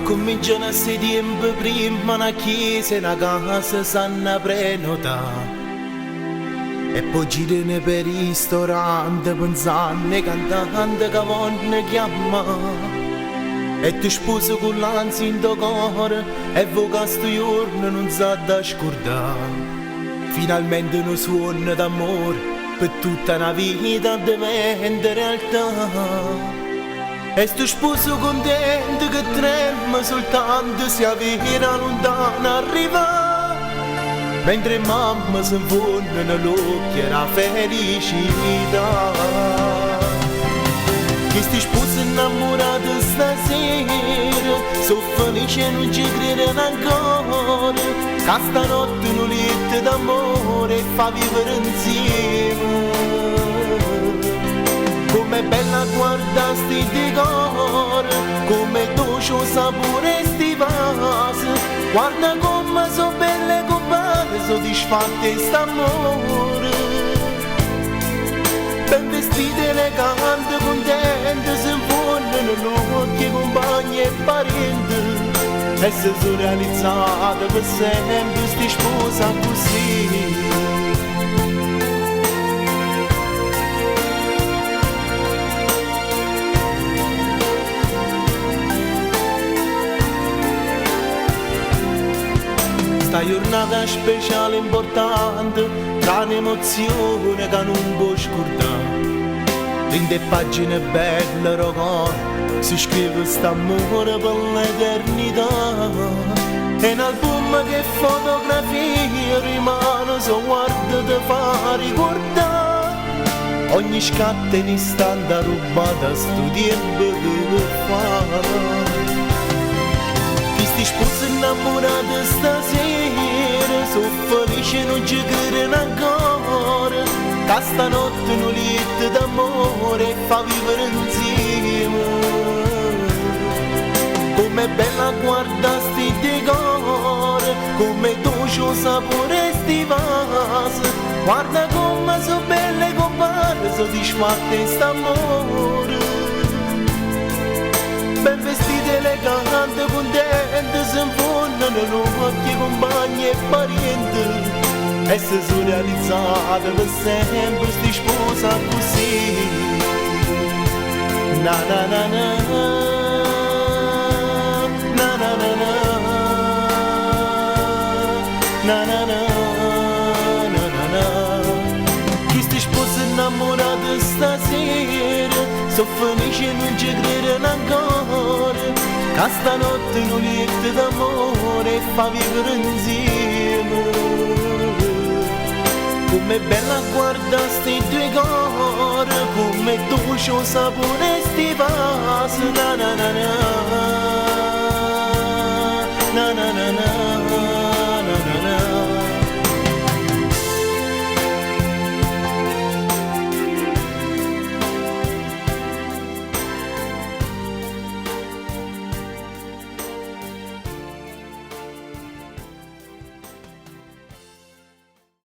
Cominciano a essere tempo prima una chiesa e una casa sanno prenotare. E poi girano per i ristoranti pensando e cantando che vogliono chiamare. E ti sposi con l'ansia in tuo cuore e voi questo giorno non sa da scordare. Finalmente uno suono d'amore per tutta una vita diventa realtà. E sto sposo contento che trema soltanto se vera lontana arriva. Mentre mamma si infonde nell'occhio la felicità. Che sti sposi innamorati stasera sono felici e non ci credono ancora. Che stanotte un letto d'amore fa vivere insieme. Come bella guarda sti decor, come dolce o sapore sti vasi. Guarda come so belle compare, soddisfatte st'amore. Ben vestite, elegante, contente, si infondono l'occhio, compagni e parenti. E si sono realizzate per sempre sti sposa così. Sta giornata speciale importante, tra un'emozione che non può scordare. In le pagine belle roccore si scrive st'amore per l'eternità. E un album che fotografia rimane so guarda te fa ricordare. Ogni scatto in istante rubata a sto tempo che fa. Sti sposi innamorati stasera sono felici e non ci credono ancora. Che stanotte un letto d'amore fa vivere insieme. Come bella guarda sti decor, come dolce o sapore sti vasi. Guarda come so belle compare, soddisfatte st'amore. Ben vestite, elegante, contente, si infondono l'occhio, compagni e parenti. E si sono realizzate per sempre sti sposa così. Na na na na, na na na na, na na na, na na na. Chi sti sposi innamorati stasera sono felici e non ci credono ancora. Che stanotte un letto d'amore fa vivere insieme. Come bella guarda sti due cuori, come dolce o sapore sti vasi. Na na na na.